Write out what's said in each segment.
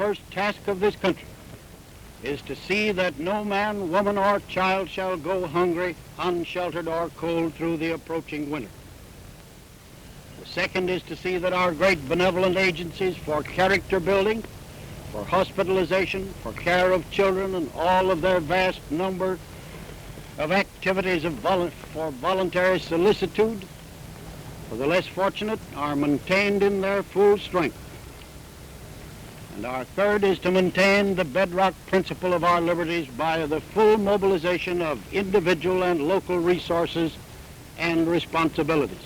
first task of this country is to see that no man, woman, or child shall go hungry, unsheltered, or cold through the approaching winter. The second is to see that our great benevolent agencies for character building, for hospitalization, for care of children, and all of their vast number of activities for voluntary solicitude for the less fortunate are maintained in their full strength. And our third is to maintain the bedrock principle of our liberties by the full mobilization of individual and local resources and responsibilities.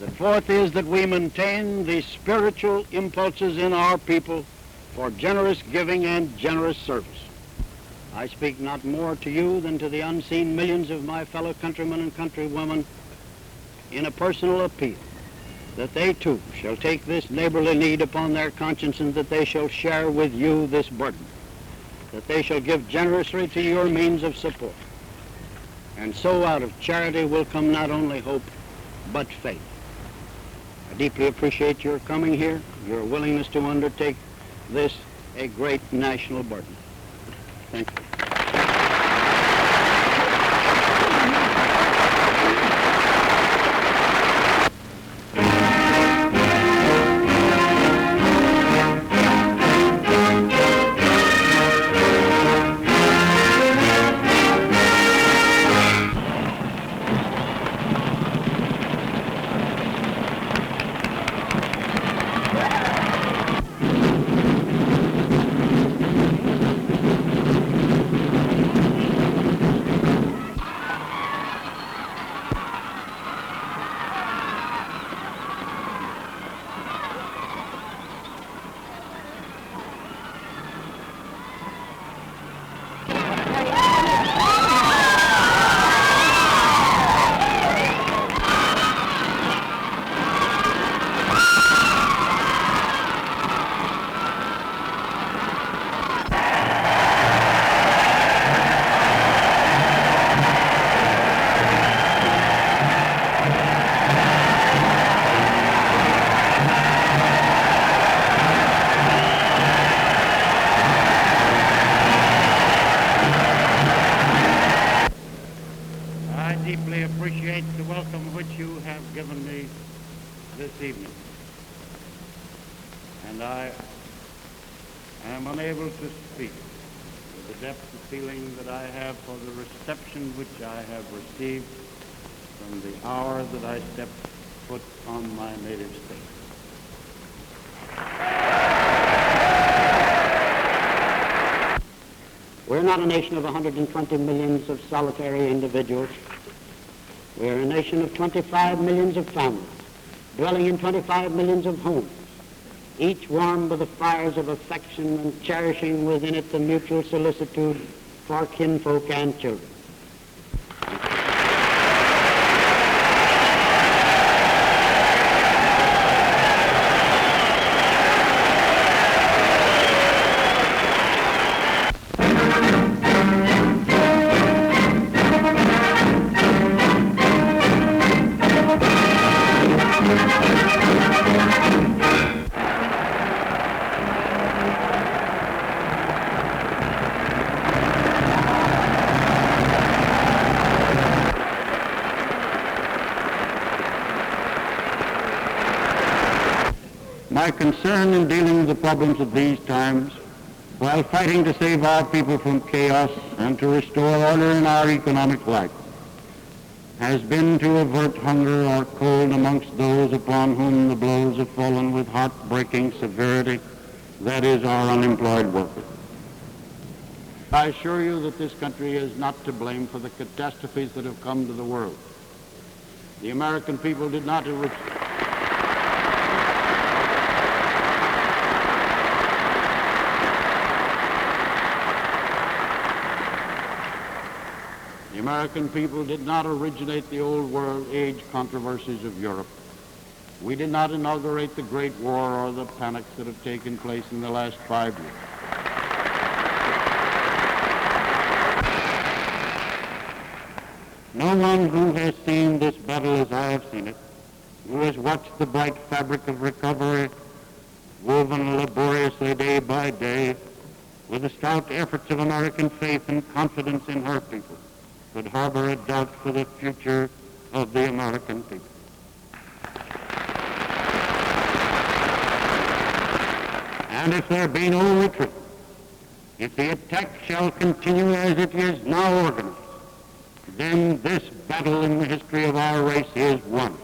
The fourth is that we maintain the spiritual impulses in our people for generous giving and generous service. I speak not more to you than to the unseen millions of my fellow countrymen and countrywomen in a personal appeal that they too shall take this neighborly need upon their conscience, and that they shall share with you this burden, that they shall give generously to your means of support. And so out of charity will come not only hope, but faith. I deeply appreciate your coming here, your willingness to undertake this, a great national burden. Thank you. And I am unable to speak with the depth of feeling that I have for the reception which I have received from the hour that I stepped foot on my native state. We're not a nation of 120 millions of solitary individuals. We're a nation of 25 millions of families, dwelling in 25 millions of homes, each warmed by the fires of affection and cherishing within it the mutual solicitude for kinfolk and children. My concern in dealing with the problems of these times, while fighting to save our people from chaos and to restore order in our economic life, has been to avert hunger or cold amongst those upon whom the blows have fallen with heartbreaking severity, that is, our unemployed workers. I assure you that this country is not to blame for the catastrophes that have come to the world. The American people did not The American people did not originate the old world age controversies of Europe. We did not inaugurate the Great War or the panics that have taken place in the last 5 years. No one who has seen this battle as I have seen it, who has watched the bright fabric of recovery woven laboriously day by day with the stout efforts of American faith and confidence in her people, could harbor a doubt for the future of the American people. And if there be no retreat, if the attack shall continue as it is now organized, then this battle in the history of our race is won.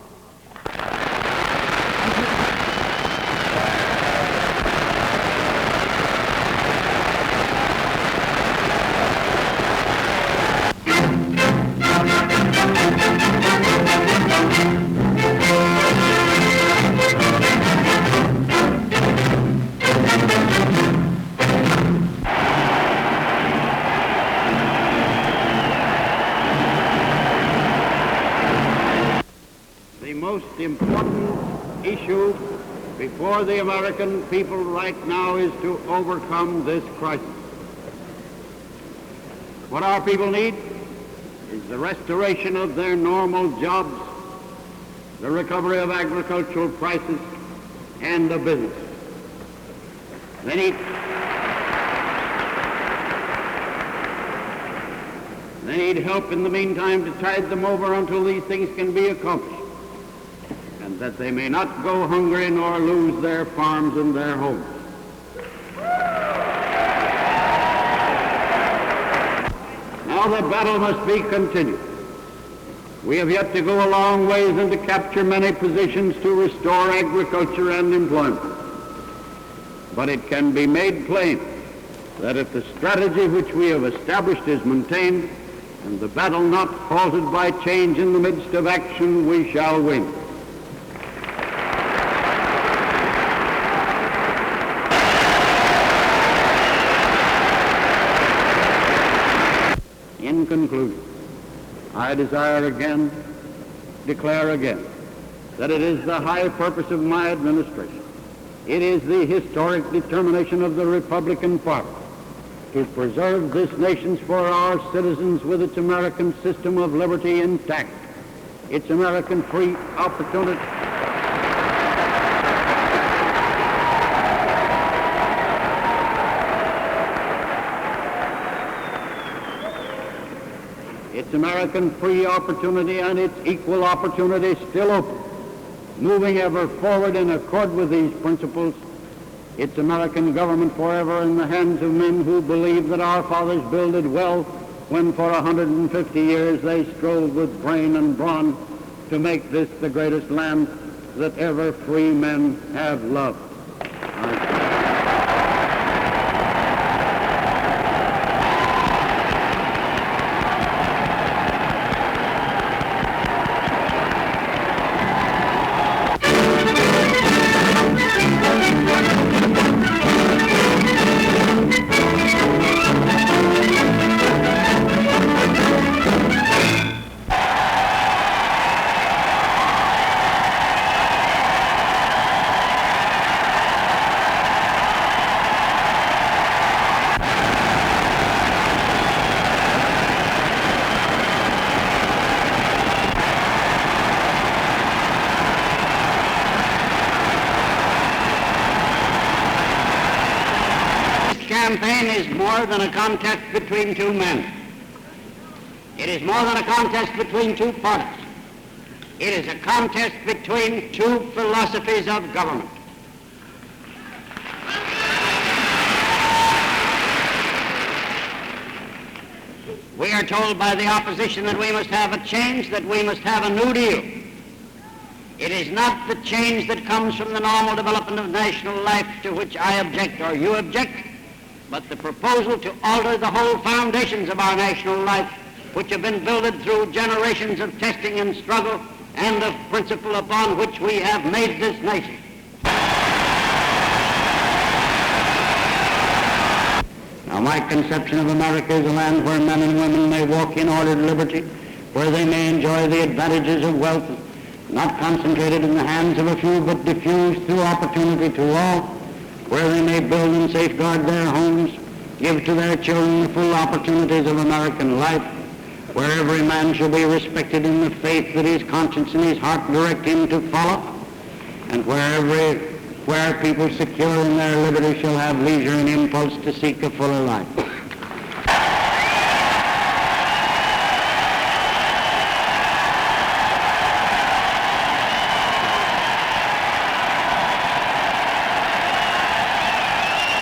The important issue before the American people right now is to overcome this crisis. What our people need is the restoration of their normal jobs, the recovery of agricultural prices, and of business. They need help in the meantime to tide them over until these things can be accomplished, and that they may not go hungry nor lose their farms and their homes. Now the battle must be continued. We have yet to go a long ways and to capture many positions to restore agriculture and employment. But it can be made plain that if the strategy which we have established is maintained, and the battle not halted by change in the midst of action, we shall win. In conclusion, I declare again, that it is the high purpose of my administration, it is the historic determination of the Republican Party to preserve this nation's for our citizens with its American system of liberty intact, its American free opportunity, its American free opportunity and its equal opportunity still open, moving ever forward in accord with these principles, its American government forever in the hands of men who believe that our fathers builded well when for 150 years they strove with brain and brawn to make this the greatest land that ever free men have loved. Campaign is more than a contest between two men. It is more than a contest between two parties. It is a contest between two philosophies of government. We are told by the opposition that we must have a change, that we must have a New Deal. It is not the change that comes from the normal development of national life to which I object or you object, but the proposal to alter the whole foundations of our national life, which have been builded through generations of testing and struggle and of principle upon which we have made this nation. Now, my conception of America is a land where men and women may walk in ordered liberty, where they may enjoy the advantages of wealth, not concentrated in the hands of a few, but diffused through opportunity to all, where they may build and safeguard their homes, give to their children the full opportunities of American life, where every man shall be respected in the faith that his conscience and his heart direct him to follow, and where every where people secure in their liberty shall have leisure and impulse to seek a fuller life.